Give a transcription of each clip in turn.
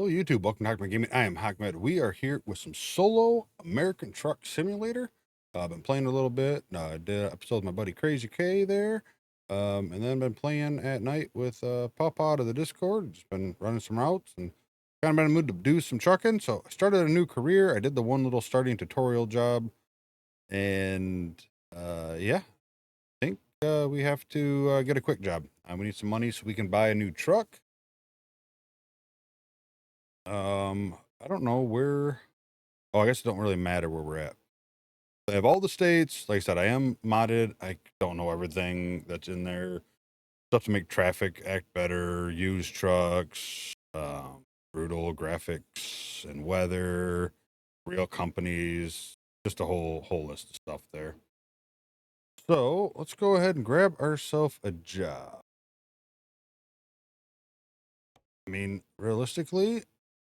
Hello, YouTube. Welcome to Hackmed Gaming. I am Hackmed. We are here with some solo American Truck Simulator. I've been playing a little bit. I did an episode with my buddy Crazy K there. And then been playing at night with Papa out of the Discord. Just been running some routes and kind of been in the mood to do some trucking. So I started a new career. I did the one little starting tutorial job. And yeah, I think we have to get a quick job. We need some money so we can buy a new truck. I don't know where. Oh, I guess it don't really matter where we're at. I have all the states. Like I said, I am modded. I don't know everything that's in there. Stuff to make traffic act better, use trucks, brutal graphics and weather, real companies, just a whole list of stuff there. So let's go ahead and grab ourselves a job. I mean, realistically,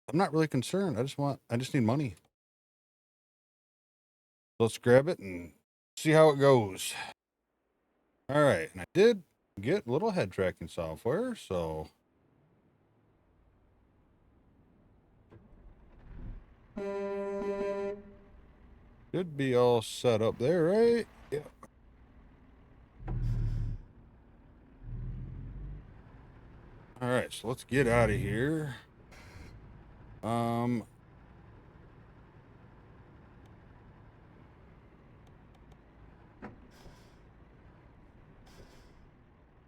I'm not really concerned. I just need money. Let's grab it and see how it goes. All right, and I did get a little head tracking software, so should be all set up there, right? Yeah. All right, so let's get out of here.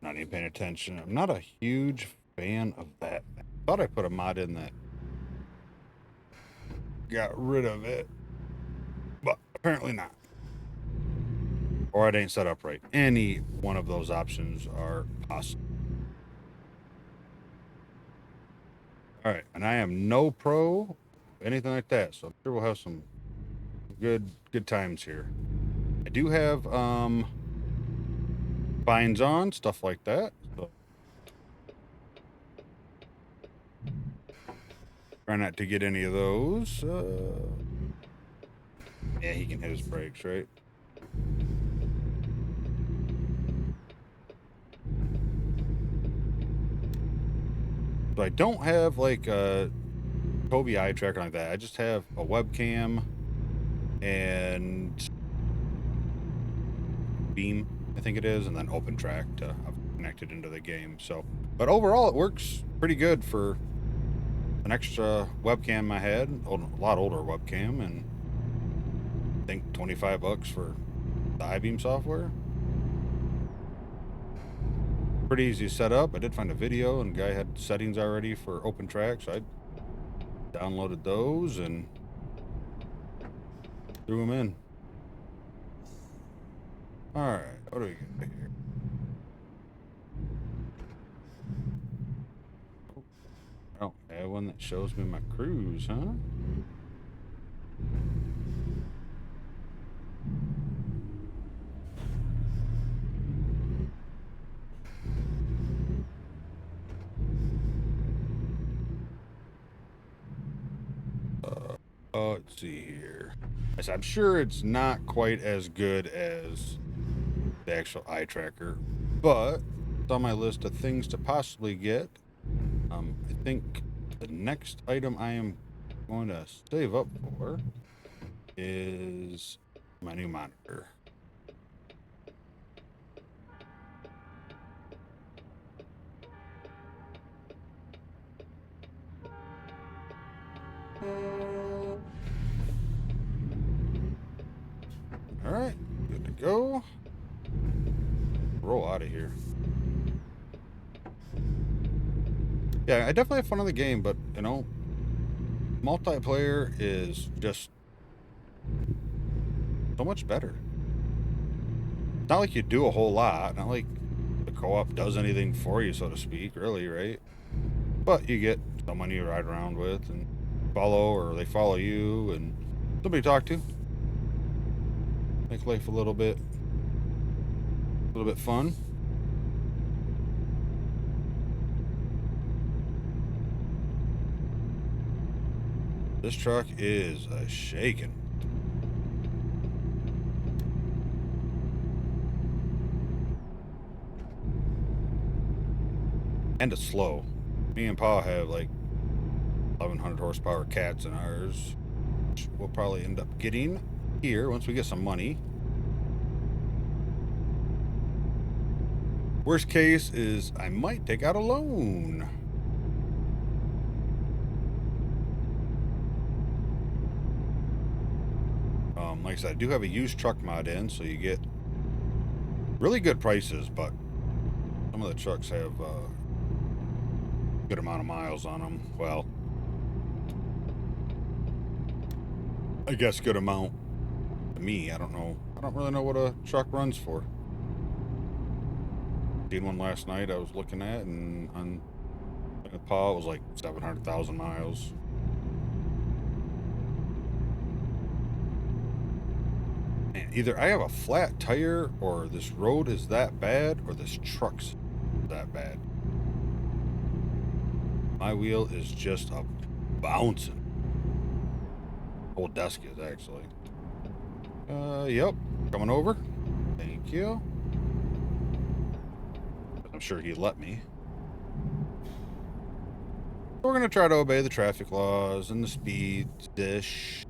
Not even paying attention. I'm not a huge fan of that. I thought I put a mod in that got rid of it, but apparently not. Or it ain't set up right. Any one of those options are possible. All right, and I am no pro, anything like that, so I'm sure we'll have some good times here. I do have binds on, stuff like that. So try not to get any of those. Yeah, he can hit his brakes, right? So I don't have like a Kobe eye tracker like that. I just have a webcam and Beam, I think it is, and then OpenTrack to connect it into the game. So, but overall, it works pretty good for an extra webcam I had, a lot older webcam, and I think $25 for the iBeam software. Pretty easy to set up. I did find a video, and the guy had settings already for OpenTrack, so I downloaded those and threw them in. All right, what do we get here? Oh, I don't have one that shows me my cruise, huh? Let's see here. I'm sure it's not quite as good as the actual eye tracker, but it's on my list of things to possibly get. I think the next item I am going to save up for is my new monitor. All right, good to go. Roll out of here. Yeah, I definitely have fun on the game, but you know, multiplayer is just so much better. It's not like you do a whole lot, not like the co-op does anything for you, so to speak, really, right? But you get someone you ride around with and follow, or they follow you, and somebody to talk to. Make life a little bit fun. This truck is a shaking. And it's slow. Me and Pa have like 1100 horsepower cats in ours, which we'll probably end up getting here once we get some money. Worst case is I might take out a loan. Like I said, I do have a used truck mod in, so you get really good prices, but some of the trucks have a good amount of miles on them. Well, I guess good amount to me. I don't know. I don't really know what a truck runs for. Seen one last night I was looking at, and on Paul, it was like 700,000 miles. And either I have a flat tire, or this road is that bad, or this truck's that bad. My wheel is just a bouncing. Whole desk is actually. Yep. Coming over. Thank you. I'm sure he let me. We're gonna try to obey the traffic laws and the speed dish.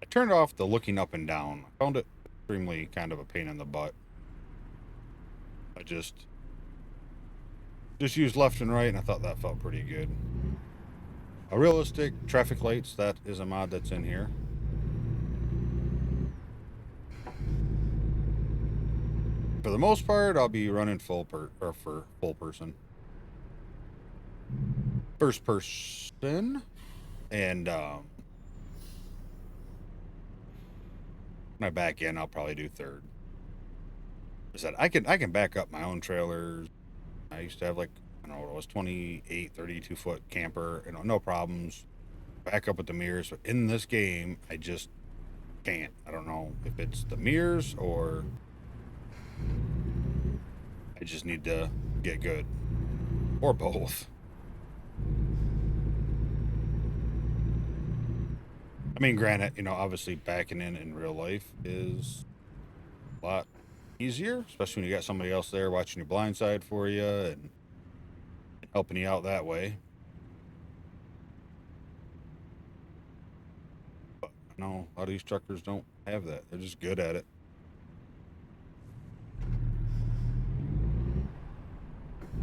I turned off the looking up and down. I found it extremely kind of a pain in the butt. I just used left and right, and I thought that felt pretty good. A realistic traffic lights, that is a mod that's in here. For the most part, I'll be running for full person, first person, and when I back in, I'll probably do third. I said I can back up my own trailers. I used to have, like, I don't know what it was, 28, 32 foot camper, no problems. Back up with the mirrors. But in this game, I just can't. I don't know if it's the mirrors or I just need to get good, or both. I mean, granted, obviously backing in real life is a lot easier, especially when you got somebody else there watching your blind side for you and helping you out that way. But no, a lot of these truckers don't have that. They're just good at it.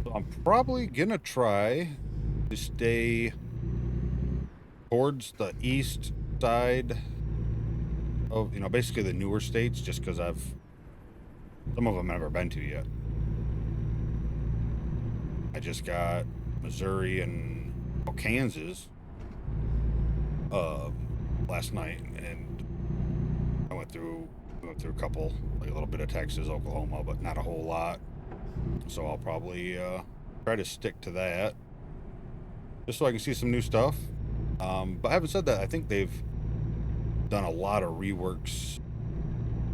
So I'm probably gonna try to stay towards the east side of, basically the newer states, just because some of them I've never been to yet. I just got Missouri and Kansas last night, and I went through a couple, like a little bit of Texas, Oklahoma, but not a whole lot. So I'll probably try to stick to that, just so I can see some new stuff. But having said that, I think they've done a lot of reworks,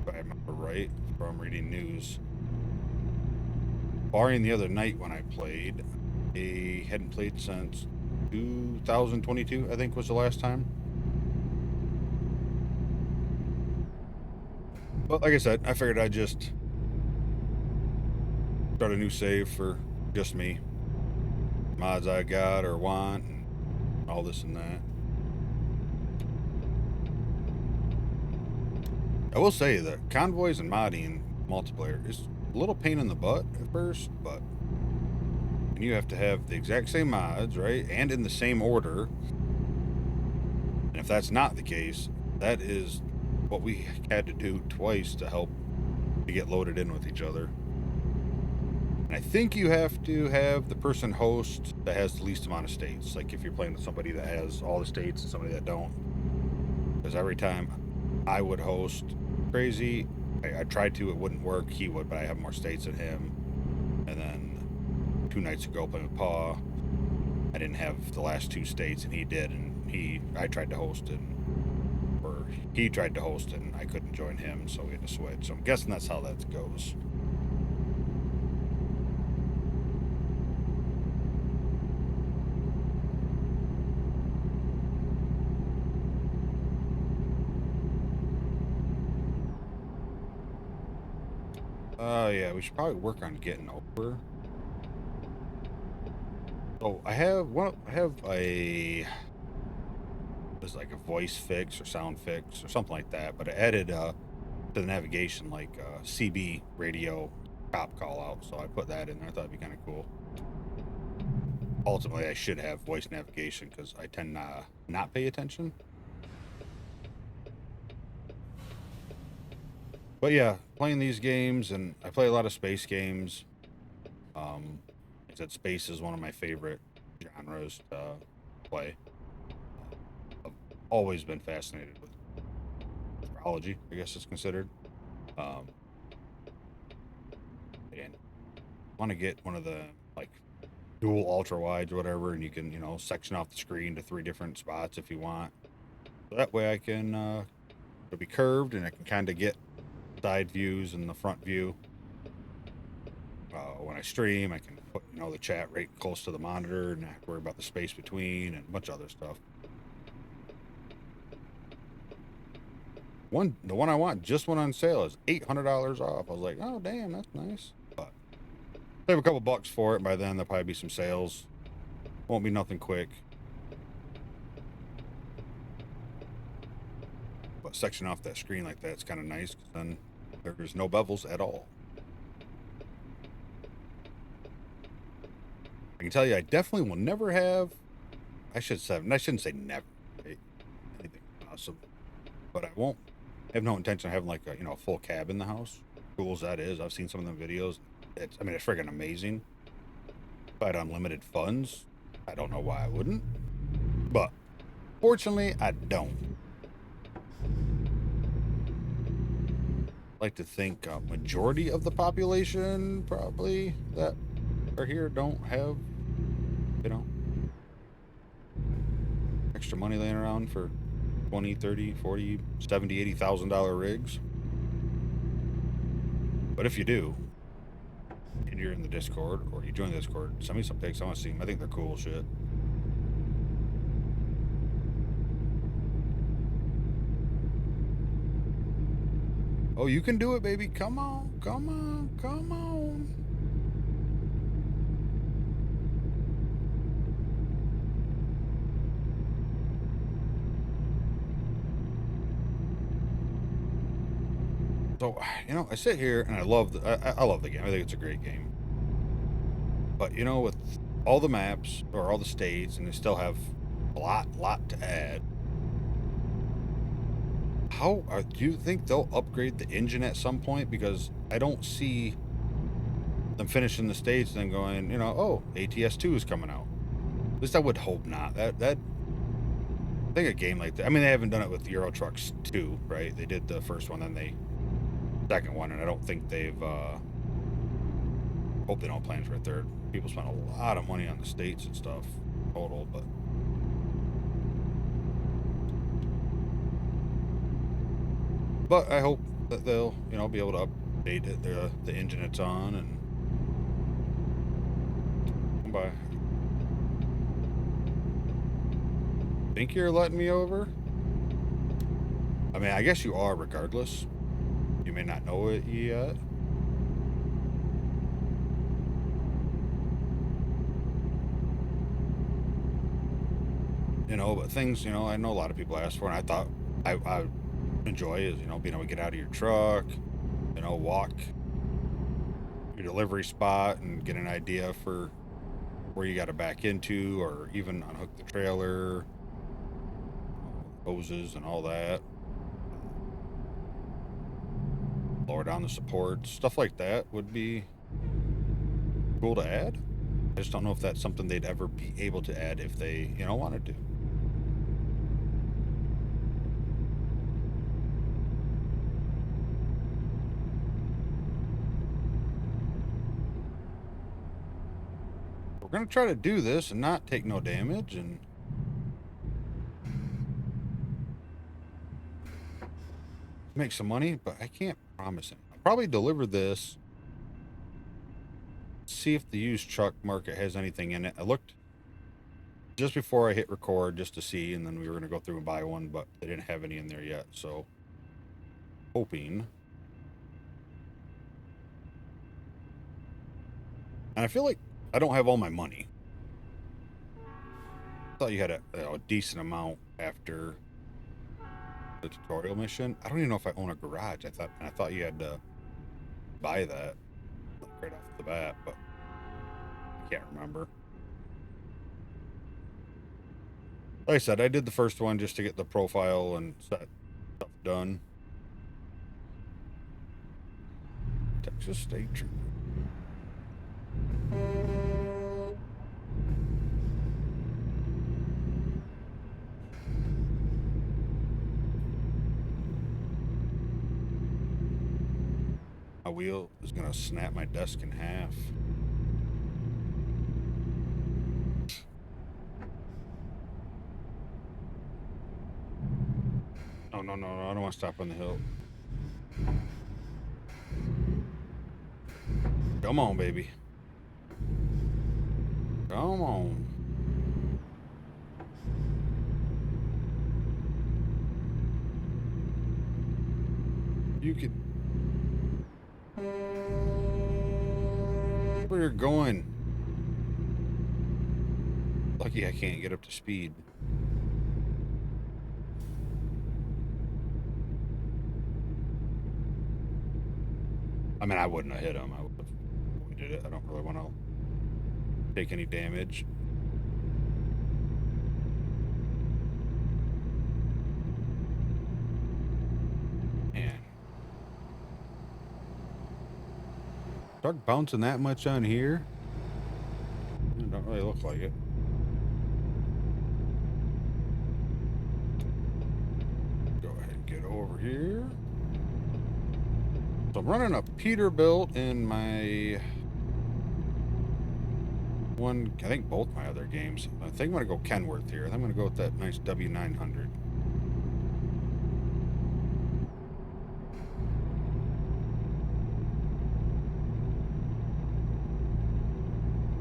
if I remember right from reading news. Barring the other night when I played, they hadn't played since 2022, I think was the last time. But like I said, I figured I'd just start a new save for just me. Mods I got or want, and all this and that. I will say that convoys and modding multiplayer is a little pain in the butt at first, but you have to have the exact same mods, right? And in the same order. And if that's not the case, that is what we had to do twice to help to get loaded in with each other. And I think you have to have the person host that has the least amount of states. Like if you're playing with somebody that has all the states and somebody that don't. Because every time I would host crazy, I tried to, it wouldn't work. He would, but I have more states than him. And then 2 nights ago playing with Paw, I didn't have the last 2 states, and he did, and I tried to host, or he tried to host, and I couldn't join him, so we had to switch. So I'm guessing that's how that goes. Yeah, we should probably work on getting over. Oh, I have one. I have a was like a voice fix or sound fix or something like that. But I added to the navigation like CB radio cop call out, so I put that in there. I thought it'd be kind of cool. Ultimately, I should have voice navigation because I tend to not pay attention. But yeah, playing these games, and I play a lot of space games. Like I said, space is one of my favorite genres to play. I've always been fascinated with astrology, I guess it's considered. Um, and want to get one of the like dual ultra wides or whatever, and you can section off the screen to 3 different spots if you want. So that way I can it'll be curved, and I can kind of get side views and the front view. When I stream, I can put the chat right close to the monitor, and not worry about the space between and a bunch of other stuff. The one I want just went on sale is $800 off. I was like, oh damn, that's nice. But save a couple bucks for it. By then there'll probably be some sales. Won't be nothing quick. But section off that screen like that's kind of nice, because then there's no bevels at all. I can tell you, I definitely will never have. I shouldn't say never. Right? Anything awesome, but I won't have no intention of having like a full cab in the house. Cool as that is, I've seen some of the videos. It's freaking amazing. If I had unlimited funds, I don't know why I wouldn't. But fortunately, I don't. Like to think a majority of the population probably that are here don't have extra money laying around for 20, 30, 40, 70, $80,000 rigs. But if you do, and you're in the Discord or you join the Discord, send me some pics. I want to see them. I think they're cool shit. Oh, you can do it, baby. Come on, come on, come on. So, I sit here and I love I love the game. I think it's a great game. But with all the maps or all the states, and they still have a lot to add. Do you think they'll upgrade the engine at some point? Because I don't see them finishing the states and then going, oh, ATS2 is coming out. At least I would hope not. I think a game like that. I mean, they haven't done it with Euro Trucks 2, right? They did the first one, then second one, and I don't think they've hope they don't plan for a third. People spend a lot of money on the states and stuff total, but I hope that they'll be able to update it, the engine it's on, and come by. Think you're letting me over? I mean, I guess you are regardless. You may not know it yet. But things, I know a lot of people ask for, and I thought I enjoy is, being able to get out of your truck, walk your delivery spot and get an idea for where you got to back into, or even unhook the trailer, hoses and all that. Lower down the supports, stuff like that would be cool to add. I just don't know if that's something they'd ever be able to add if they, wanted to. We're going to try to do this and not take no damage and make some money, but I can't promise it. I'll probably deliver this, see if the used truck market has anything in it. I looked just before I hit record just to see, and then we were going to go through and buy one, but they didn't have any in there yet. So hoping And I feel like I don't have all my money. I thought you had a decent amount after the tutorial mission. I don't even know if I own a garage. I thought you had to buy that like right off the bat, but I can't remember. Like I said, I did the first one just to get the profile and set stuff done. Texas State Trooper. My wheel is gonna snap my desk in half. Oh, no, no, no, I don't want to stop on the hill. Come on, baby. Come on. You could. Where you're going? Lucky I can't get up to speed. I mean, I wouldn't have hit him. I would have avoided it. I don't really want to take any damage. Man. Start bouncing that much on here? It don't really look like it. Go ahead and get over here. So I'm running a Peterbilt in my one, I think both my other games. I think I'm going to go Kenworth here. I'm going to go with that nice W900.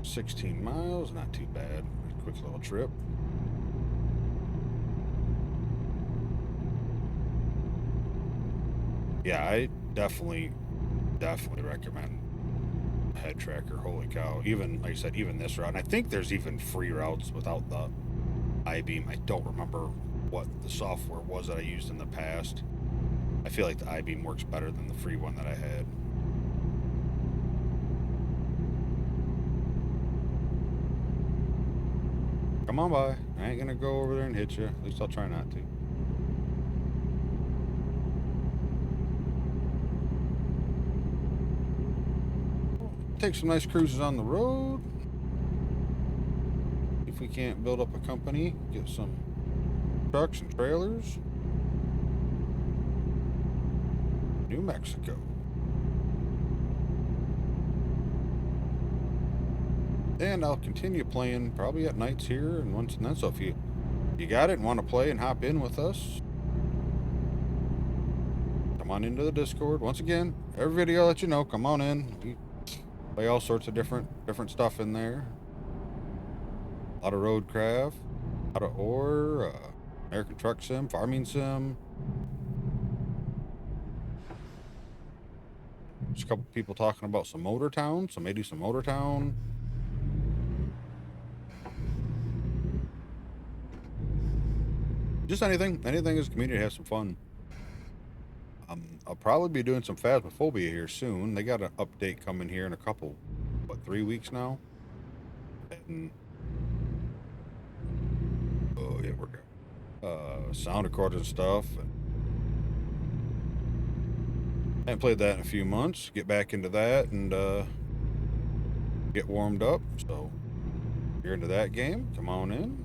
$16 miles, not too bad. Quick little trip. Yeah, I definitely recommend Head Tracker. Holy cow. Even, like I said, even this route. And I think there's even free routes without the I-beam. I don't remember what the software was that I used in the past. I feel like the I-beam works better than the free one that I had. Come on by. I ain't gonna go over there and hit you. At least I'll try not to. Take some nice cruises on the road. If we can't build up a company, get some trucks and trailers. New Mexico. And I'll continue playing probably at nights here and once and then. So if you got it and want to play and hop in with us, come on into the Discord. Once again, every video I'll let you know, come on in. We play all sorts of different stuff in there. A lot of roadcraft, a lot of ore, American Truck Sim, Farming Sim. Just a couple people talking about some Motor Town, so maybe some Motor Town. Just anything as a community to have some fun. I'll probably be doing some Phasmophobia here soon. They got an update coming here in a couple, 3 weeks now? And, oh yeah, we're good. Sound recorders and stuff. Haven't played that in a few months. Get back into that and get warmed up. So if you're into that game, come on in.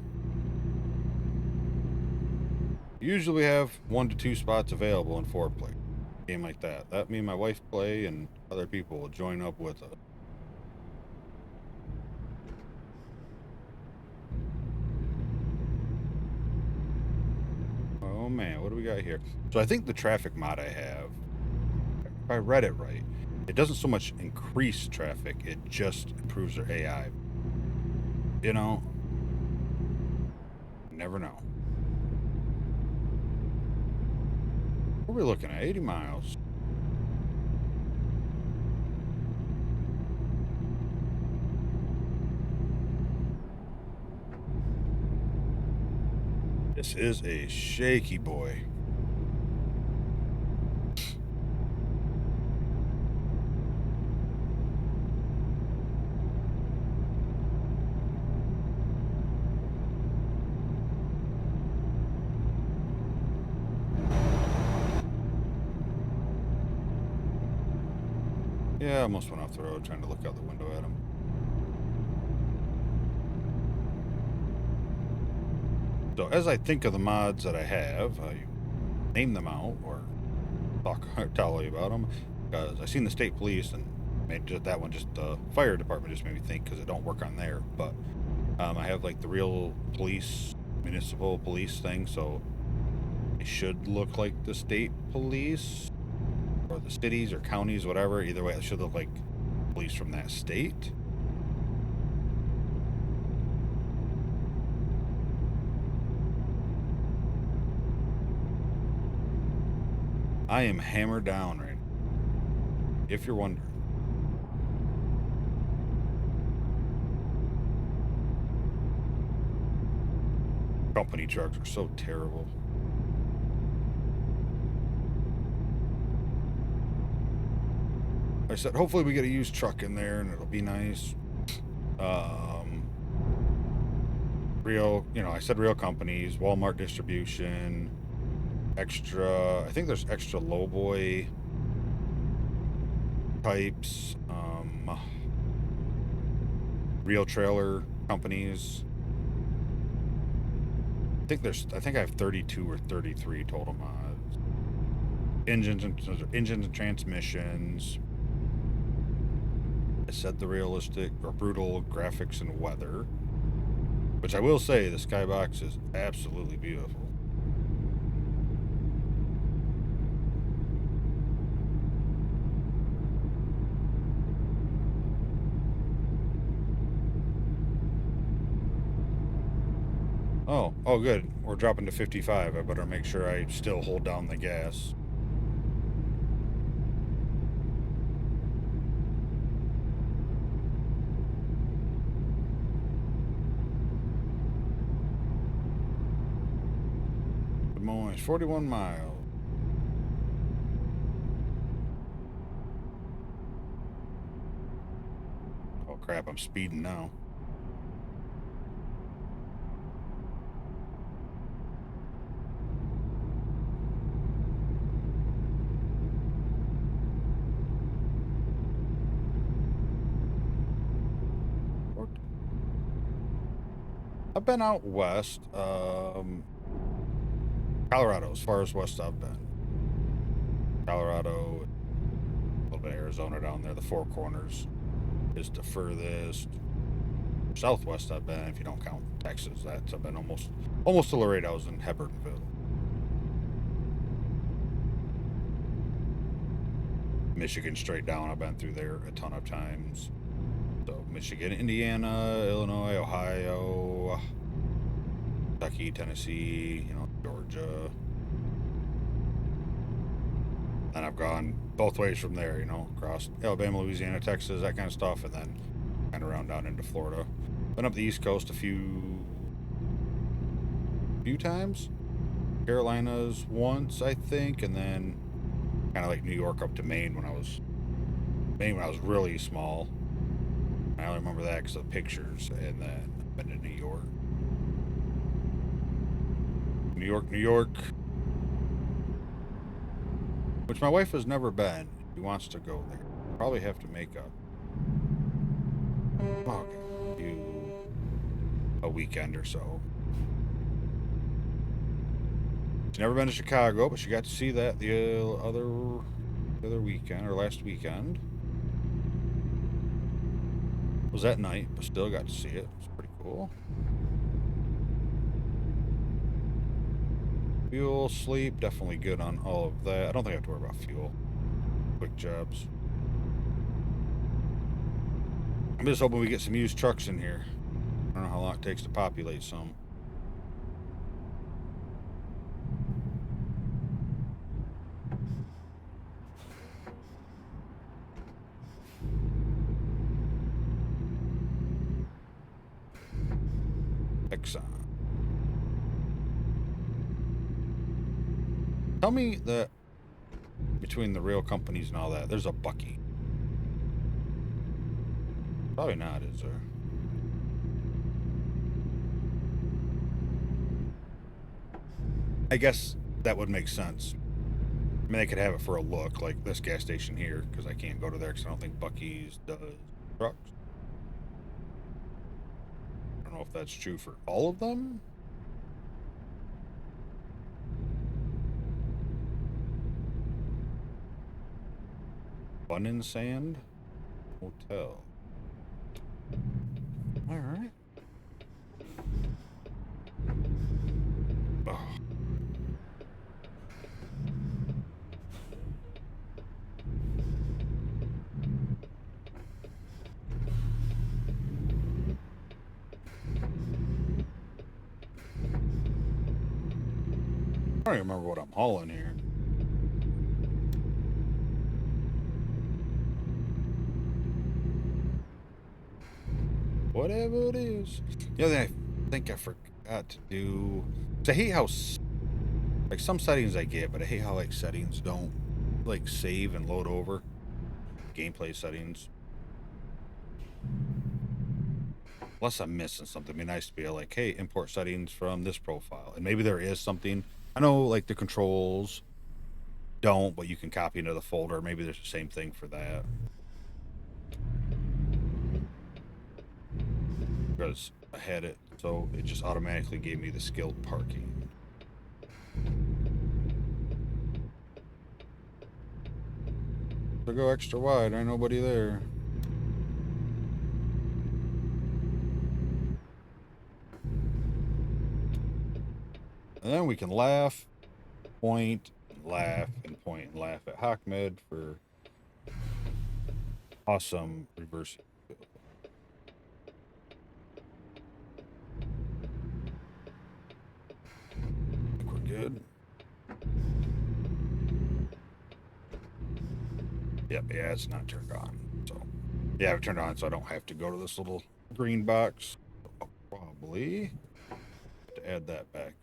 Usually we have 1 to 2 spots available in 4-player. Game like that. That me and my wife play, and other people will join up with us. Oh man, what do we got here? So I think the traffic mod I have, if I read it right, it doesn't so much increase traffic, it just improves their AI. You know, never know. What are we looking at? 80 miles. This is a shaky boy. Yeah, I almost went off the road trying to look out the window at him. So as I think of the mods that I have, I name them out or tell you about them, because I seen the state police and that one just the fire department just made me think because it don't work on there. But I have like the real police, municipal police thing, so it should look like the state police or the cities or counties, whatever. Either way, it should look like police from that state. I am hammered down right now, if you're wondering. Company trucks are so terrible. I said, hopefully we get a used truck in there and it'll be nice. Real, I said real companies, Walmart distribution, extra, I think there's extra lowboy types, real trailer companies. I think I have 32 or 33 total mods. Engines and transmissions. I said the realistic or brutal graphics and weather, which I will say the skybox is absolutely beautiful. Oh, good. We're dropping to 55. I better make sure I still hold down the gas. Des Moines, 41 miles. Oh crap, I'm speeding now. I've been out west, Colorado, as far as west I've been. Colorado, a little bit of Arizona down there, the Four Corners is the furthest. Southwest I've been, if you don't count Texas. I've been almost to Laredo. I was in Hebbronville. Michigan straight down, I've been through there a ton of times. So Michigan, Indiana, Illinois, Ohio, Kentucky, Tennessee, Georgia. And I've gone both ways from there, across Alabama, Louisiana, Texas, that kind of stuff, and then kind of around down into Florida. Been up the East Coast a few times. Carolinas once, I think, and then kind of like New York up to Maine when I was really small. I only remember that because of the pictures, and then I've been to New York. New York, which my wife has never been. She wants to go there. Probably have to make a weekend or so. She's never been to Chicago, but she got to see that the other weekend or last weekend. It was at night, but still got to see it. It was pretty cool. Fuel, sleep, definitely good on all of that. I don't think I have to worry about fuel. Quick jobs. I'm just hoping we get some used trucks in here. I don't know how long it takes to populate some. Exxon. Tell me that between the rail companies and all that, there's a Bucky. Probably not, is there? I guess that would make sense. I mean, they could have it for a look, like this gas station here, because I can't go to there because I don't think Bucky's does trucks. I don't know if that's true for all of them. Fun and Sand Hotel. All right. Oh. I don't even remember what I'm hauling here. Whatever it is. The other thing I think I forgot to do. I hate how like some settings I get, but I hate how like settings don't like save and load over. Gameplay settings. Unless I'm missing something. It'd be nice to be like, hey, import settings from this profile. And maybe there is something. I know like the controls don't, but you can copy into the folder. Maybe there's the same thing for that. Because I had it, so it just automatically gave me the skilled parking. So go extra wide, ain't nobody there. And then we can laugh, point, and laugh, and point, and laugh at Hawkmed for awesome reversing. I think we're good. Yep, yeah, it's not turned on. So, yeah, I've turned on so I don't have to go to this little green box. I'll probably have to add that back.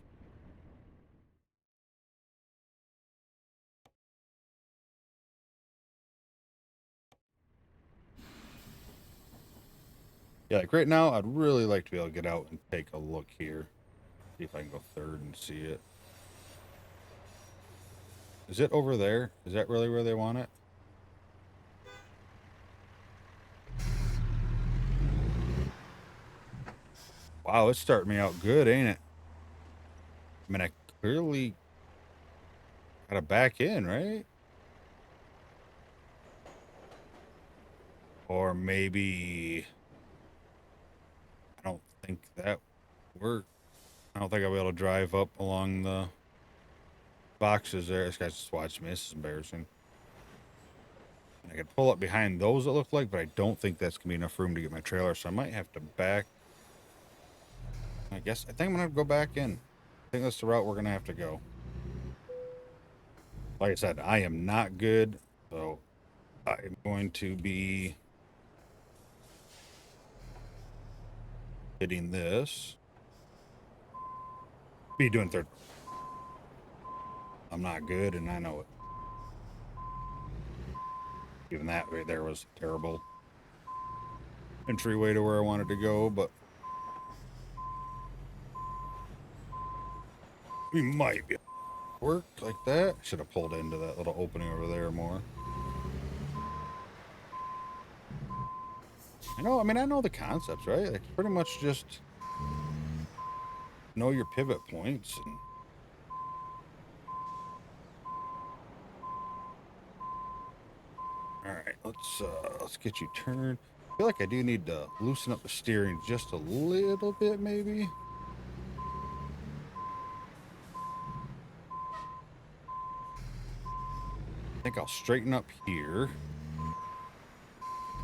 Yeah, like right now, I'd really like to be able to get out and take a look here. See if I can go third and see it. Is it over there? Is that really where they want it? Wow, it's starting me out good, ain't it? I mean, I clearly gotta back in, right? Or maybe I don't think that worked. I don't think I'll be able to drive up along the boxes there. This guy's just watching me. This is embarrassing. I could pull up behind those, it looked like, but I don't think that's gonna be enough room to get my trailer, so I might have to back. I think I'm gonna have to go back in. I think that's the route we're gonna have to go. Like I said, I am not good, so I'm going to be hitting this. Be doing third. I'm not good, and I know it. Even that right there was terrible entryway to where I wanted to go, but we might be able to work like that. Should have pulled into that little opening over there more. I know the concepts, right? Like pretty much just know your pivot points and all right, let's get you turned. I feel like I do need to loosen up the steering just a little bit, maybe. I think I'll straighten up here.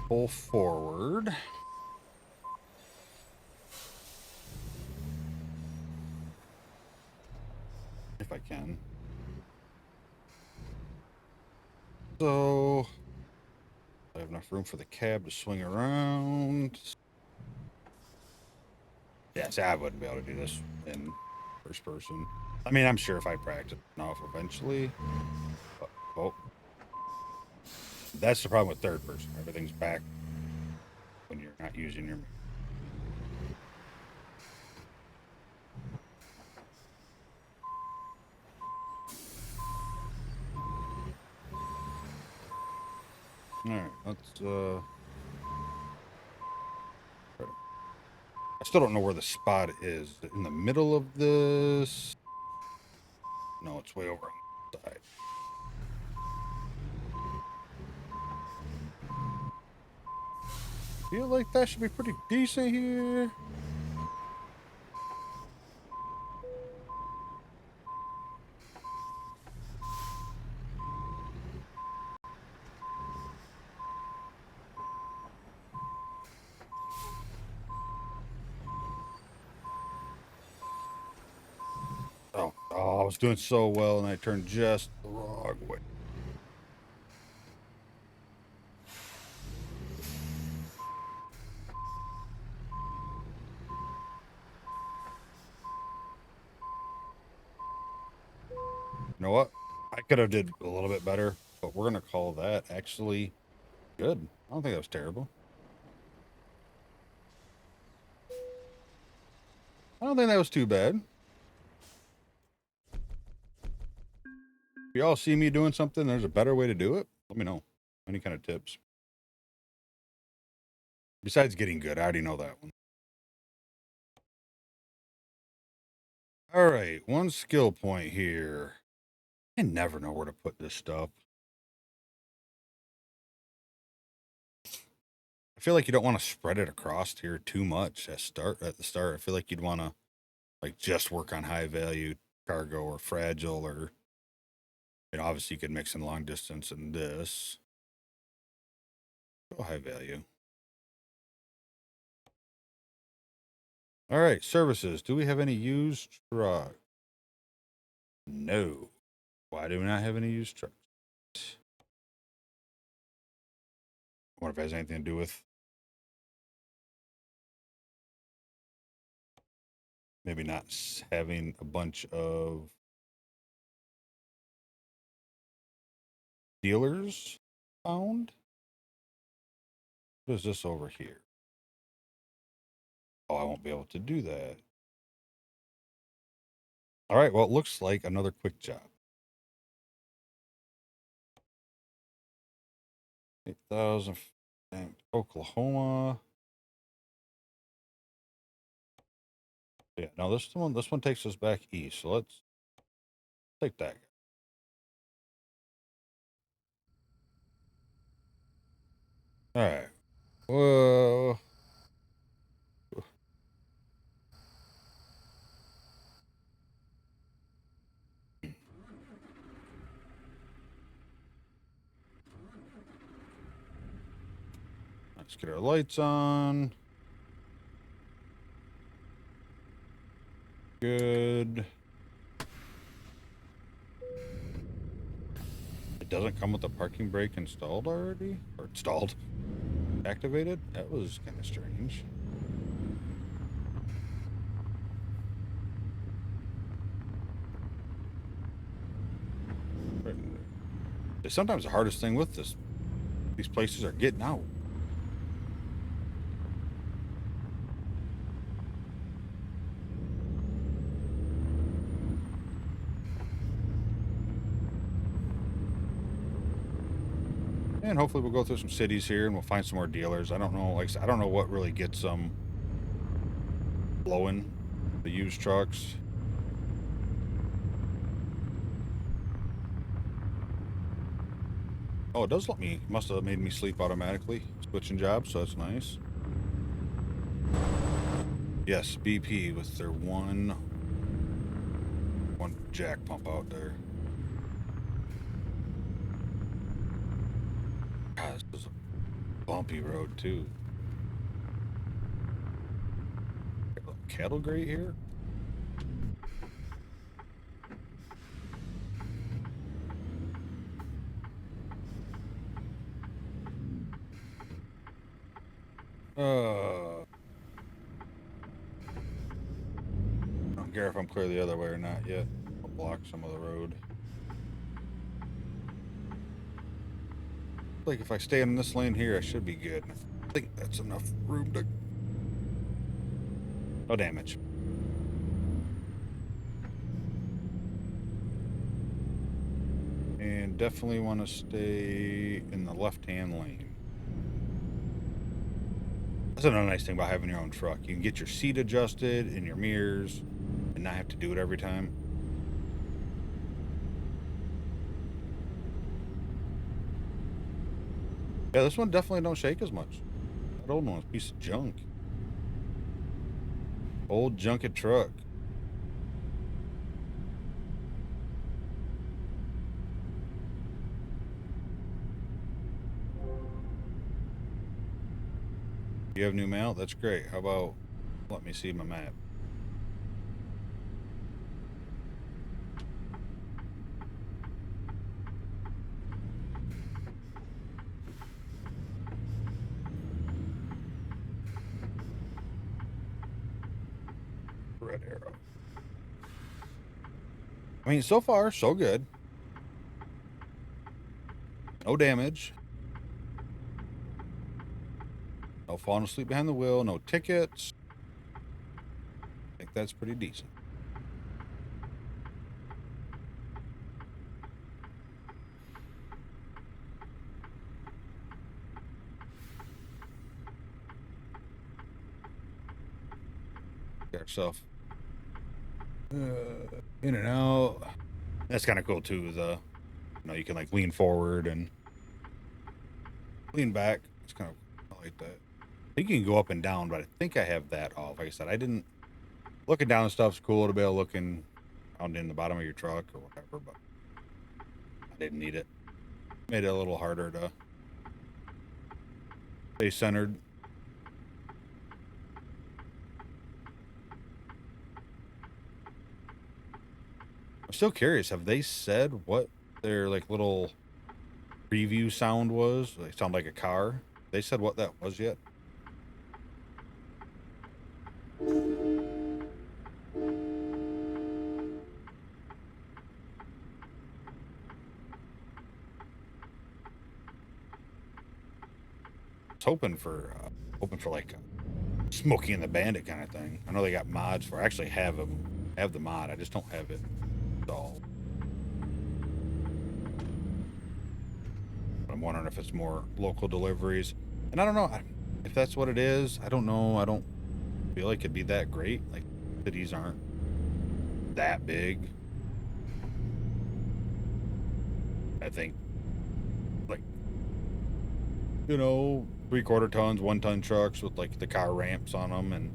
Pull forward. If I can. So I have enough room for the cab to swing around. Yes, I wouldn't be able to do this in first person. I mean, I'm sure if I practice enough eventually. Oh, that's the problem with third person. Everything's back when you're not using your. All right, let's. I still don't know where the spot is. In the middle of this? No, it's way over on the side. Feel like that should be pretty decent here. Oh, I was doing so well and I turned just the wrong way. You know what? I could have did a little bit better, but we're gonna call that actually good. I don't think that was terrible. I don't think that was too bad. If y'all see me doing something, there's a better way to do it, let me know. Any kind of tips. Besides getting good, I already know that one. All right, one skill point here. I never know where to put this stuff. I feel like you don't want to spread it across here too much at the start. I feel like you'd want to like just work on high value cargo or fragile or obviously you could mix in long distance and this. Go high value. All right, services. Do we have any used truck? No. Why do we not have any used trucks? I wonder if it has anything to do with maybe not having a bunch of dealers found. What is this over here? Oh, I won't be able to do that. All right, well, it looks like another quick job. 8,000 Oklahoma. Yeah, no, this one takes us back east. So let's take that. All right. Whoa. Let's get our lights on. Good. It doesn't come with the parking brake installed already? Or installed? Activated? That was kind of strange. Sometimes the hardest thing with these places are getting out. And hopefully we'll go through some cities here and we'll find some more dealers. I don't know, like I don't know what really gets them blowing the used trucks. Oh, it does let me, must have made me sleep automatically, switching jobs, so that's nice. Yes, BP with their one jack pump out there. God, this is a bumpy road too. Cattle grate here? I don't care if I'm clear the other way or not yet. block some of the road. Like if I stay in this lane here, I should be good. I think that's enough room to... No damage. And definitely want to stay in the left-hand lane. That's another nice thing about having your own truck. You can get your seat adjusted and your mirrors and not have to do it every time. Yeah, this one definitely don't shake as much. That old one's a piece of junk. Old junket truck. You have new mount? That's great. How about, let me see my map. Red arrow. I mean, so far, so good. No damage. No falling asleep behind the wheel. No tickets. I think that's pretty decent. Got yourself in and out. That's kind of cool too. You can like lean forward and lean back. It's kind of, I like that. I think you can go up and down, but I think I have that off. Like I said, I didn't. Looking down and stuff's cool to be able to looking down in the bottom of your truck or whatever, but I didn't need it. Made it a little harder to stay centered. I'm still curious. Have they said what their like little preview sound was? They sound like a car. They said what that was yet? I was hoping for like a Smokey and the Bandit kind of thing. I know they got mods for. I actually have the mod. I just don't have it installed. I'm wondering if it's more local deliveries, and I don't know if that's what it is. I don't know. I don't feel like it'd be that great. Like cities aren't that big. I think like 3/4 tons, 1-ton trucks with like the car ramps on them and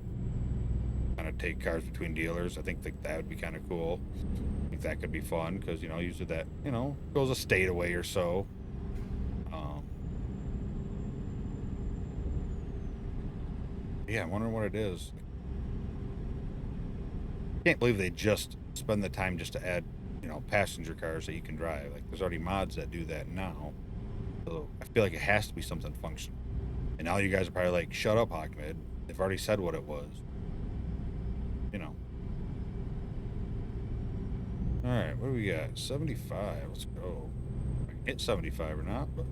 kind of take cars between dealers. I think that would be kind of cool. I think that could be fun because usually that goes a state away or so. Yeah, I'm wondering what it is. Can't believe they just spend the time just to add passenger cars that you can drive. Like there's already mods that do that now, so I feel like it has to be something functional. And now you guys are probably like, shut up, Ahmed. They've already said what it was. All right, what do we got? 75. Let's go. I can hit 75 or not, but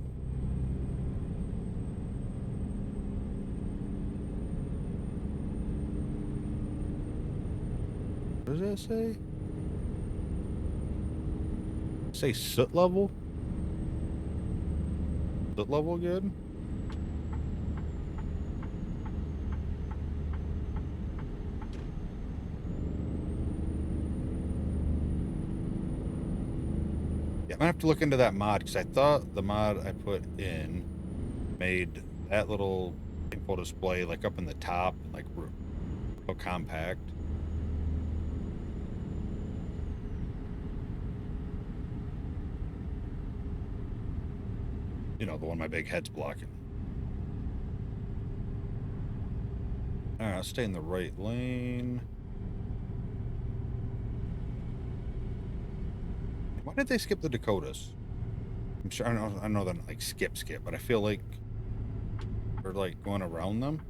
what does that say? Say soot level? Soot level good? Yeah, I'm gonna have to look into that mod because I thought the mod I put in made that little info display like up in the top, like real compact. The one my big head's blocking. All right, I'll stay in the right lane. Why did they skip the Dakotas? I'm sure I know they're not like skip, but I feel like we're like going around them.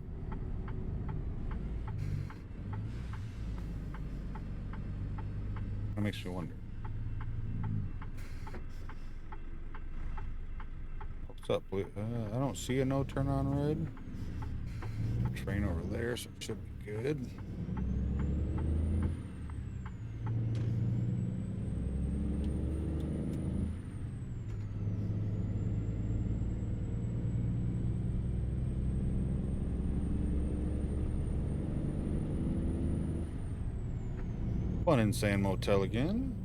That makes me wonder. What's up? I don't see a no turn on red. Train over there, so it should be good. Fun in Sand Motel again.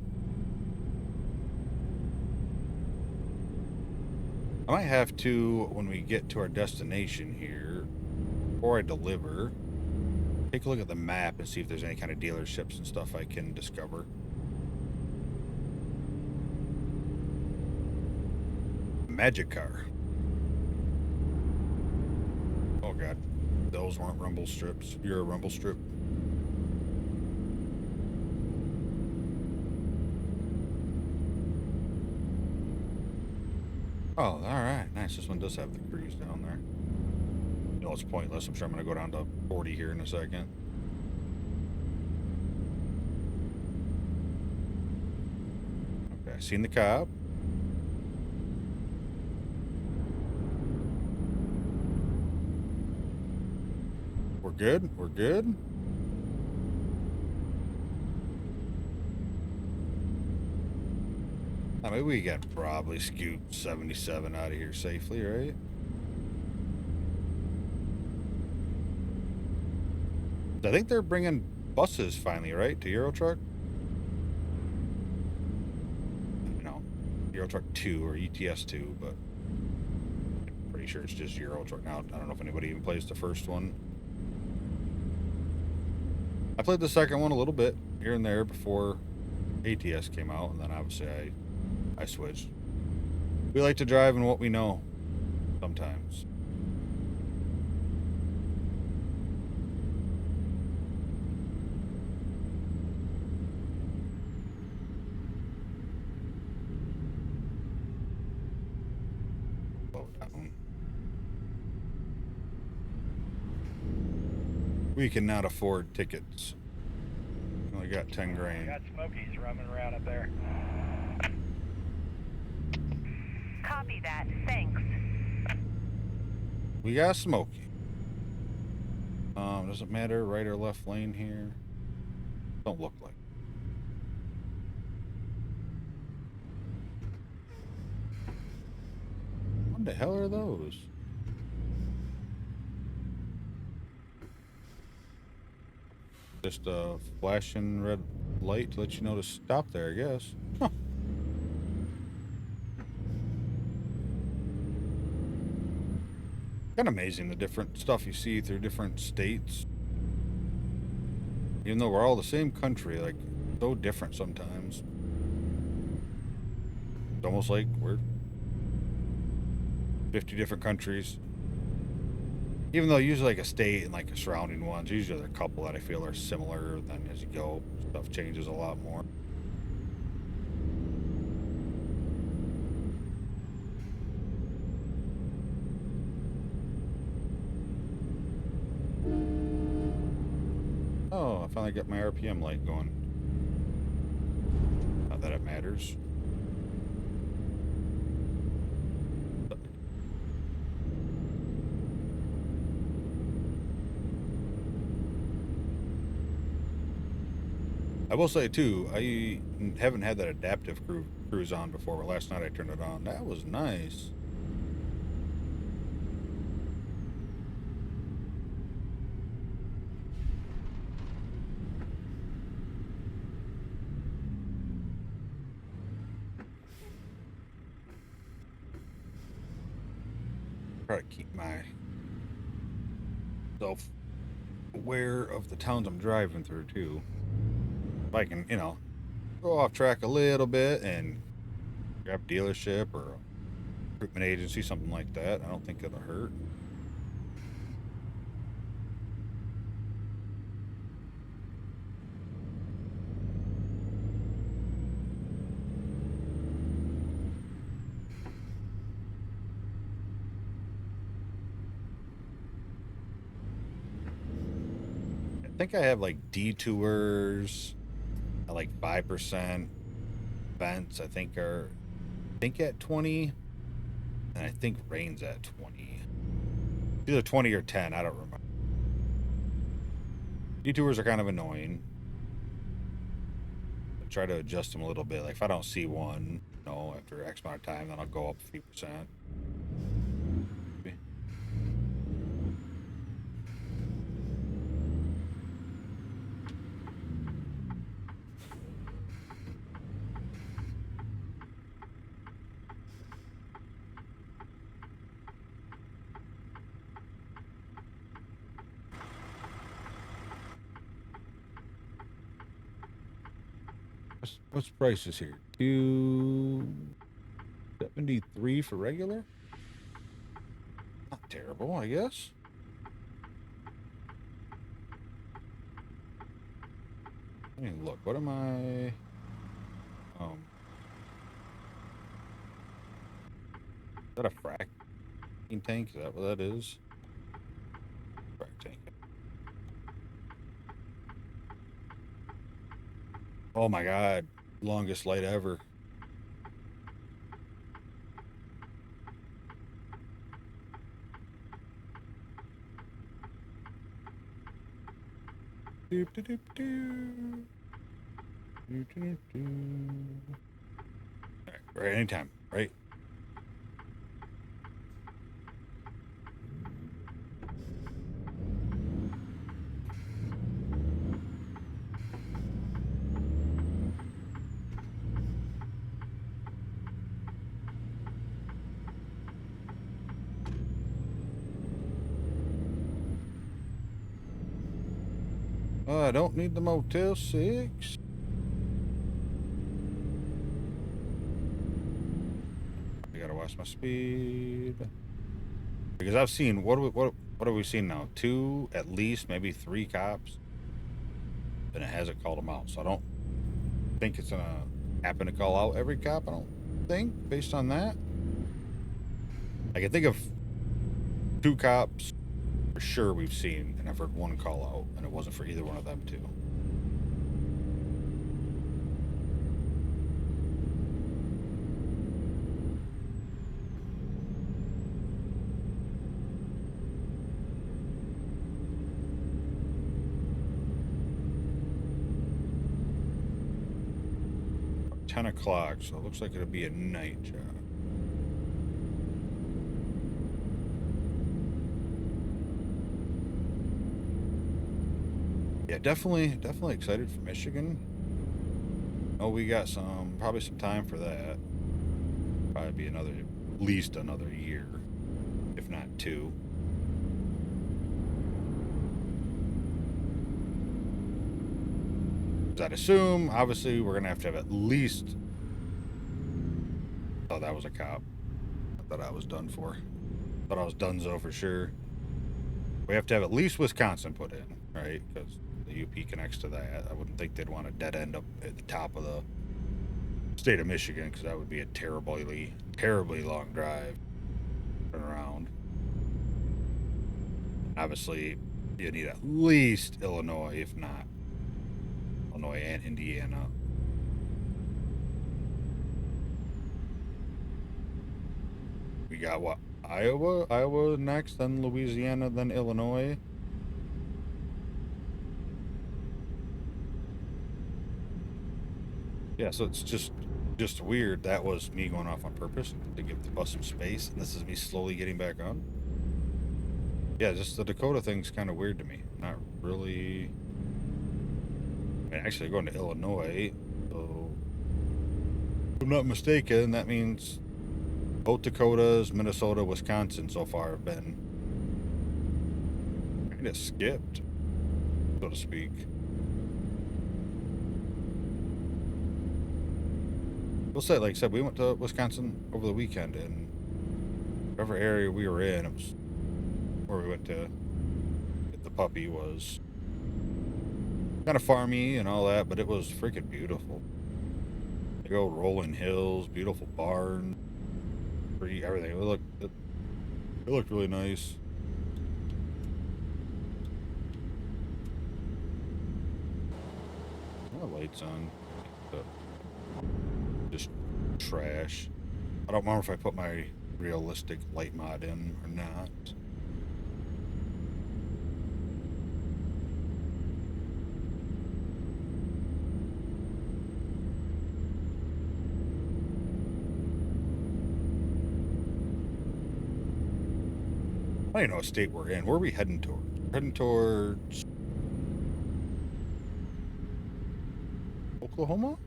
I might have to, when we get to our destination here, before I deliver, take a look at the map and see if there's any kind of dealerships and stuff I can discover. Magic car. Oh god, those weren't rumble strips. You're a rumble strip. Oh, all right, nice. This one does have the cruise down there. You know, it's pointless. I'm sure I'm going to go down to 40 here in a second. Okay, seen the cop. We're good. We're good. I mean, we got probably scoot 77 out of here safely, right? I think they're bringing buses finally, right, to Euro Truck? You know, Euro Truck 2 or ETS 2, but I'm pretty sure it's just Euro Truck now. I don't know if anybody even plays the first one. I played the second one a little bit here and there before ATS came out, and then obviously I switched. We like to drive in what we know sometimes. Slow down. We cannot afford tickets. Only got 10 grand. Got Smokies roaming around up there. Copy that. Thanks. We got Smoky. Doesn't matter right or left lane here. Don't look like. What the hell are those? Just a flashing red light to let you know to stop there, I guess. Huh. Kind of amazing the different stuff you see through different states. Even though we're all the same country, like, so different sometimes. It's almost like we're 50 different countries. Even though usually like a state and like a surrounding ones, usually there are a couple that I feel are similar. Then as you go, stuff changes a lot more. Oh, I finally got my RPM light going. Not that it matters. I will say too, I haven't had that adaptive cruise on before, but last night I turned it on. That was nice. Try to keep myself aware of the towns I'm driving through too. If I can, go off track a little bit and grab a dealership or a recruitment agency, something like that, I don't think it'll hurt. I think I have like detours at like 5%. Vents I think at 20, and I think rain's at 20. Either 20 or 10, I don't remember. Detours are kind of annoying. I try to adjust them a little bit. Like if I don't see one, after X amount of time, then I'll go up a few percent. What's prices here? $273 for regular. Not terrible, I guess. I mean, look. What am I? Is that a fracking tank? Is that what that is? Frac tank. Oh my god, longest light ever. Doop, doop, doop, doop. Doop, doop, doop. All right, anytime, right? I don't need the Motel 6. I gotta watch my speed. Because I've seen, what have we seen now? 2, at least, maybe 3 cops. And it hasn't called them out. So I don't think it's gonna happen to call out every cop. I don't think, based on that. I can think of 2 cops for sure we've seen, and I've heard 1 call out, and it wasn't for either one of them too. About 10 o'clock, so it looks like it'll be a night job. Yeah, definitely excited for Michigan. Oh, we got probably some time for that. Probably be at least another year, if not 2. I'd assume, obviously, we're gonna have to have at least. Oh, that was a cop. I thought I was done for. Thought I was donezo for sure. We have to have at least Wisconsin put in, right? Because the UP connects to that. I wouldn't think they'd want a dead end up at the top of the state of Michigan, because that would be a terribly long drive. Turn around. Obviously, you need at least Illinois, if not Illinois and Indiana. We got what? Iowa next, then Louisiana, then Illinois. Yeah, so it's just weird. That was me going off on purpose to give the bus some space, and this is me slowly getting back on. Yeah, just the Dakota thing's kind of weird to me. Not really. I mean, actually, going to Illinois, so if I'm not mistaken, that means both Dakotas, Minnesota, Wisconsin so far have been kind of skipped, so to speak. We'll say, like I said, we went to Wisconsin over the weekend, and whatever area we were in, it was where we went to get the puppy, was kind of farmy and all that, but it was freaking beautiful. Big old rolling hills, beautiful barn, everything. It looked really nice. My lights on. Just trash. I don't remember if I put my realistic light mod in or not. I don't even know what state we're in. Where are we heading towards? We're heading towards Oklahoma?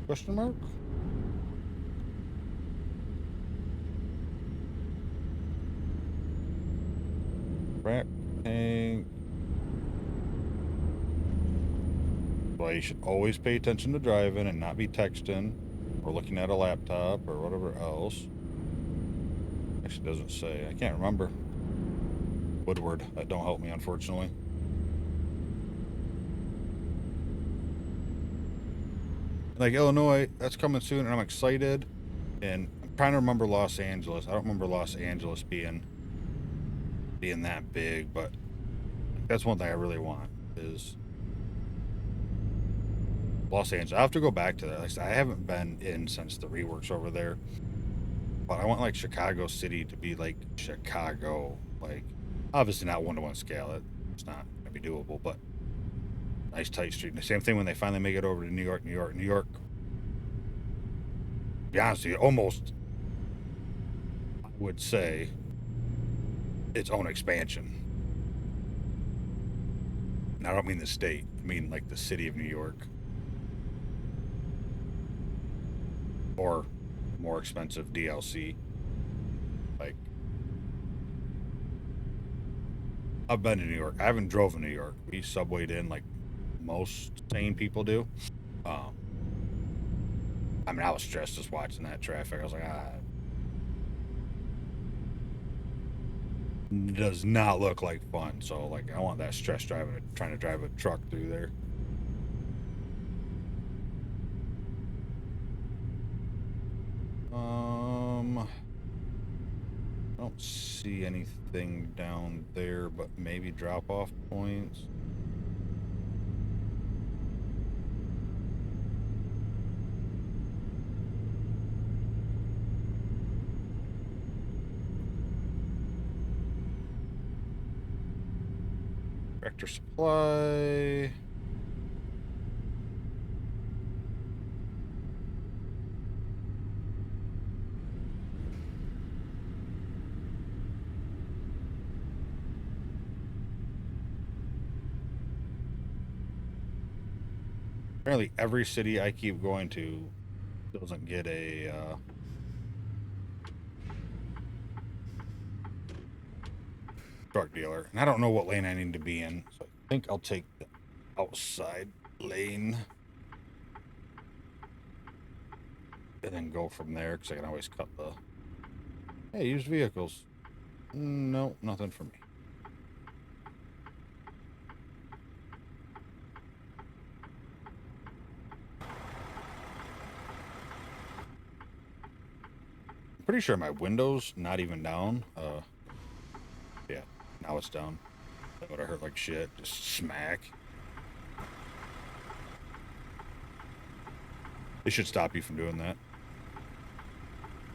Question mark? Frack tank. Well, you should always pay attention to driving and not be texting or looking at a laptop or whatever else. Actually, doesn't say. I can't remember. Woodward. That don't help me, unfortunately. Like Illinois, that's coming soon, and I'm excited. And I'm trying to remember Los Angeles. I don't remember Los Angeles being that big, but that's one thing I really want is Los Angeles. I have to go back to that. Like I said, I haven't been in since the reworks over there, but I want like Chicago City to be like Chicago. Like obviously not 1-to-1 scale. It's not gonna be doable, but nice tight street. And the same thing when they finally make it over to New York. To be honest with you, almost I would say its own expansion. And I don't mean the state. I mean like the city of New York. Or more expensive DLC. Like I've been to New York. I haven't drove in New York. We subwayed in like most sane people do. I mean, I was stressed just watching that traffic. I was like, does not look like fun. So like, I want that stress driving, trying to drive a truck through there. I don't see anything down there, but maybe drop off points. Tractor Supply. Apparently every city I keep going to doesn't get a truck dealer. And I don't know what lane I need to be in. So I think I'll take the outside lane. And then go from there, because I can always cut the... Hey, used vehicles. No, nothing for me. I'm pretty sure my window's not even down. Yeah, now it's down. That would have hurt like shit. Just smack. They should stop you from doing that.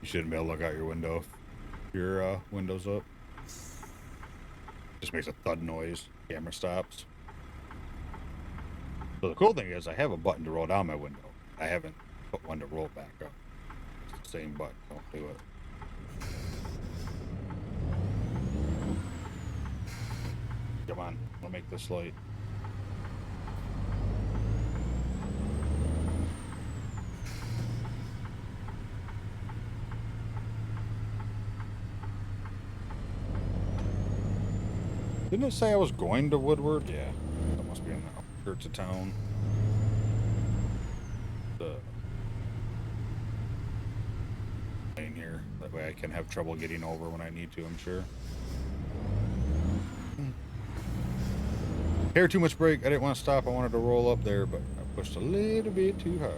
You shouldn't be able to look out your window if your window's up. Just makes a thud noise. Camera stops. So the cool thing is I have a button to roll down my window. I haven't put one to roll back up. It's the same button. Don't do it. Come on, I'll make this light. Didn't it say I was going to Woodward? Yeah, that must be in the outskirts of town. The lane here. That way I can have trouble getting over when I need to, I'm sure. Hair too much brake. I didn't want to stop. I wanted to roll up there, but I pushed a little bit too hard.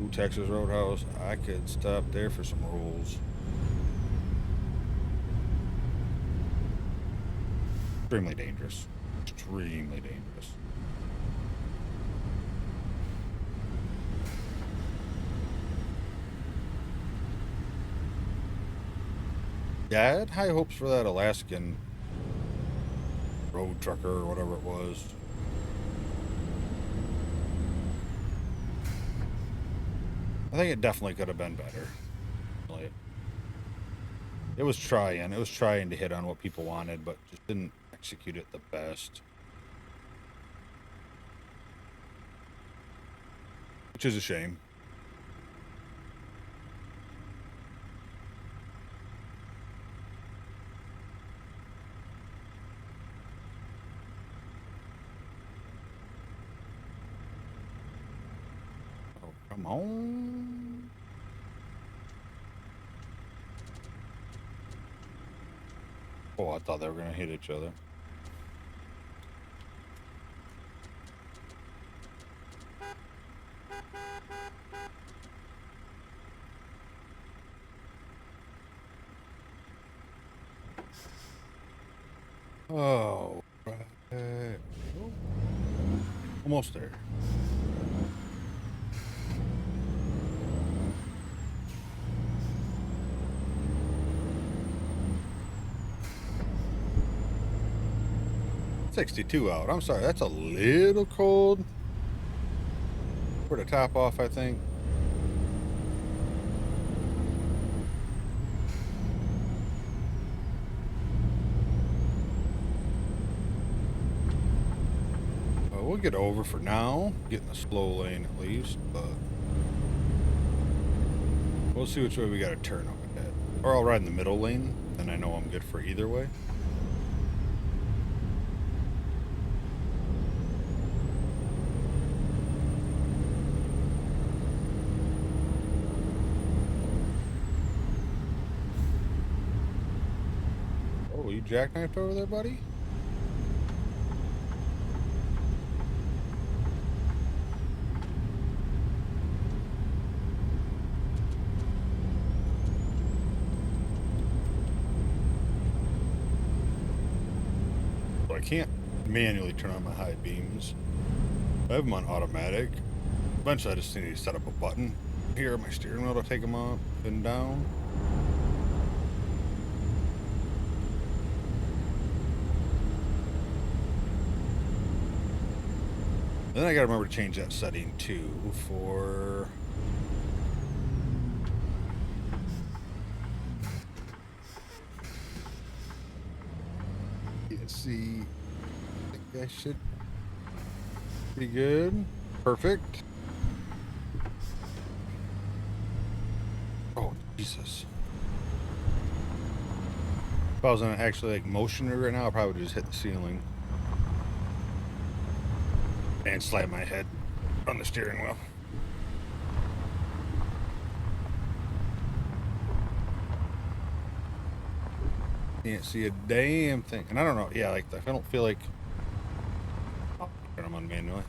Ooh, Texas Roadhouse. I could stop there for some rolls. Extremely dangerous. Extremely dangerous. Yeah, I had high hopes for that Alaskan road trucker or whatever it was. I think it definitely could have been better. Like, it was trying. It was trying to hit on what people wanted, but just didn't execute it the best. Which is a shame. Oh, come on. Oh, I thought they were going to hit each other. Oh, right. Oh. Almost there. $62 out. I'm sorry, that's a little cold for the top off, I think. We'll get over for now. Get in the slow lane at least, but we'll see which way we got to turn up ahead. Or I'll ride in the middle lane, then I know I'm good for either way. Oh, you jackknifed over there, buddy? So I can't manually turn on my high beams. I have them on automatic. Eventually I just need to set up a button here on my steering wheel to take them up and down. Then I gotta remember to change that setting too for see. I think I should be good. Perfect. Oh, Jesus. If I was gonna actually like motion it right now, I probably would just hit the ceiling and slam my head on the steering wheel. Can't see a damn thing. And I don't know. Yeah, like I don't feel like turn them on manually.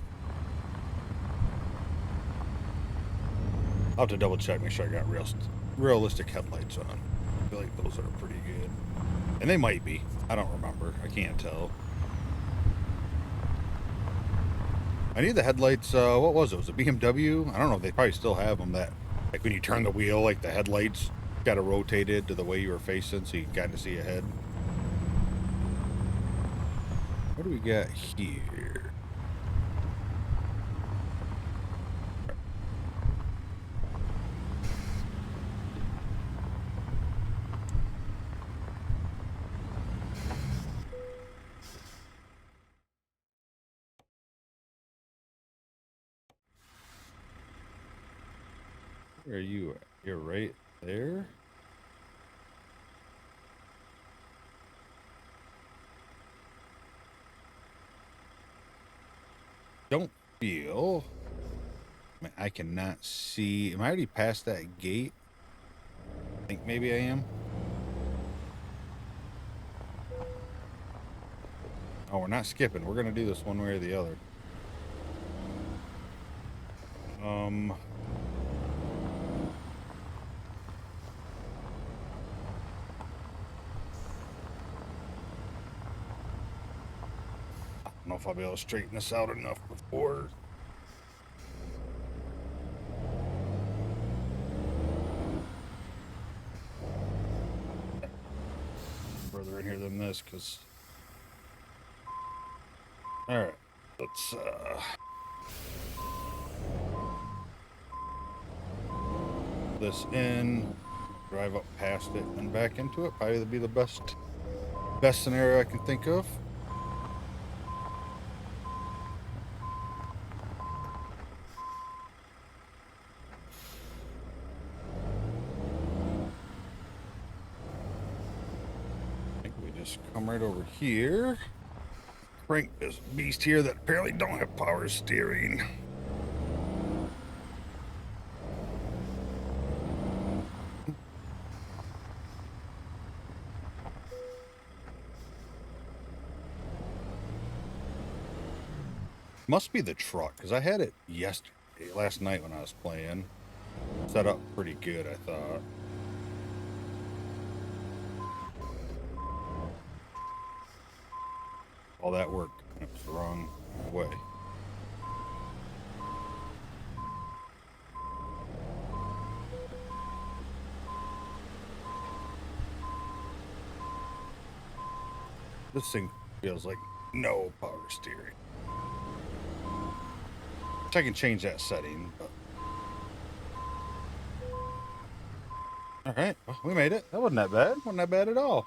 I'll have to double check, make sure I got realistic headlights on. I feel like those are pretty good. And they might be. I don't remember. I can't tell. I need the headlights. What was it? Was it BMW? I don't know if they probably still have them. That, like when you turn the wheel, like the headlights got to rotated to the way you were facing so you kind of see ahead. What do we got here? Where are you at? You're right there. Don't feel. I mean, I cannot see. Am I already past that gate? I think maybe I am. Oh, we're not skipping. We're gonna do this one way or the other. know if I'll be able to straighten this out enough before. Further in here than this, because. Alright, let's this in, drive up past it and back into it. Probably be the best scenario I can think of. I think we just come right over here. Crank this beast here that apparently don't have power steering. Must be the truck, because I had it last night when I was playing. Set up pretty good, I thought. All that worked. It was the wrong way. This thing feels like no power steering. Which I can change that setting, but. Alright, well, we made it. That wasn't that bad. Wasn't that bad at all.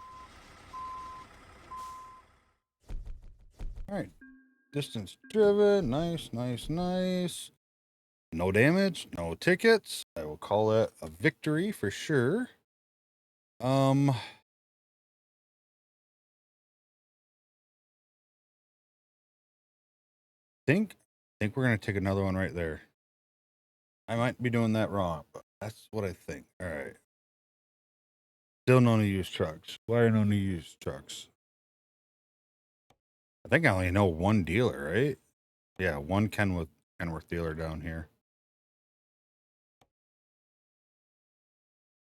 Alright. Distance driven. Nice, nice, nice. No damage, no tickets. I will call that a victory for sure. think we're gonna take another one right there. I might be doing that wrong, but that's what I think. All right. Still no new used trucks. Why are no new used trucks? I think I only know one dealer, right? Yeah, one Kenworth dealer down here.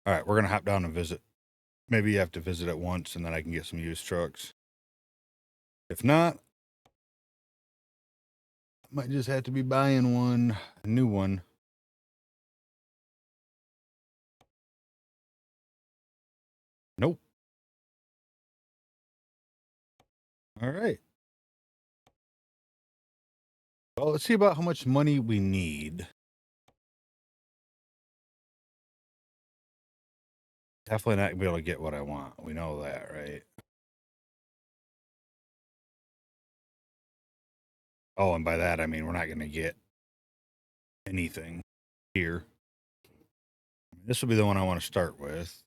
All right, we're gonna hop down and visit. Maybe you have to visit it once, and then I can get some used trucks. If not, I might just have to be buying one, a new one. Nope. All right. Well, let's see about how much money we need. Definitely not gonna be able to get what I want. We know that, right? Oh, and by that I mean we're not gonna get anything here. This will be the one I want to start with.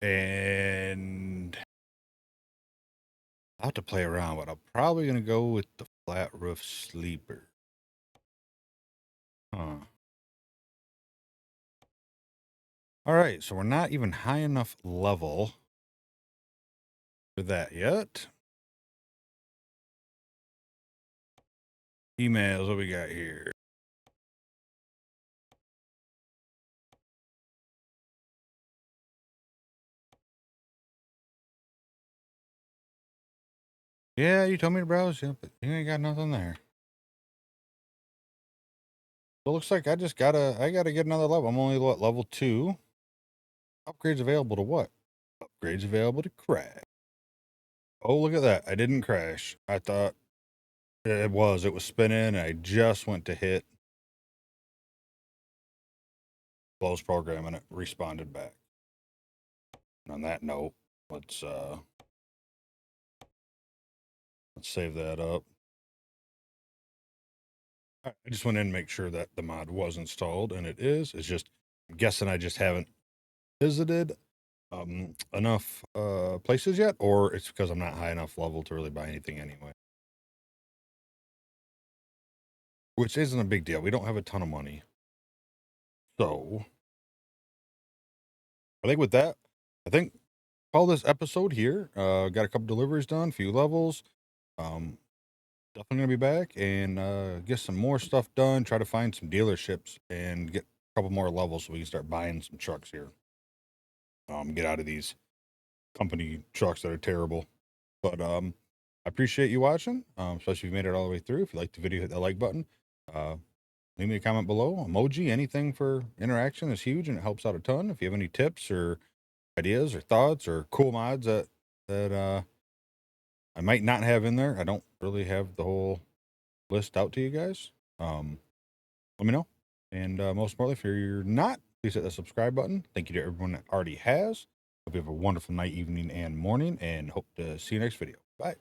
And I'll have to play around, but I'm probably gonna go with the flat roof sleeper. Huh. All right, so we're not even high enough level for that yet. Emails, what we got here? Yeah, you told me to browse, yeah, but you ain't got nothing there. So it looks like I gotta get another level. I'm only what, level 2? Upgrades available to what? Upgrades available to crash. Oh, look at that. I didn't crash. I thought it was spinning, and I just went to hit close program and it responded back. And on that note, let's save that up. I just went in and make sure that the mod was installed, and it is. It's just, I'm guessing I just haven't visited enough places yet, or it's because I'm not high enough level to really buy anything anyway. Which isn't a big deal. We don't have a ton of money. So I think with that, call this episode here. Got a couple deliveries done, a few levels. Definitely gonna be back and get some more stuff done. Try to find some dealerships and get a couple more levels so we can start buying some trucks here. Get out of these company trucks that are terrible. But I appreciate you watching, especially if you made it all the way through. If you liked the video, hit that like button. Leave me a comment below. Emoji, anything for interaction is huge and it helps out a ton. If you have any tips or ideas or thoughts or cool mods that I might not have in there, I don't really have the whole list out to you guys. Let me know. And most importantly, if you're not, please hit the subscribe button. Thank you to everyone that already has. Hope you have a wonderful night, evening, and morning, and hope to see you next video. Bye.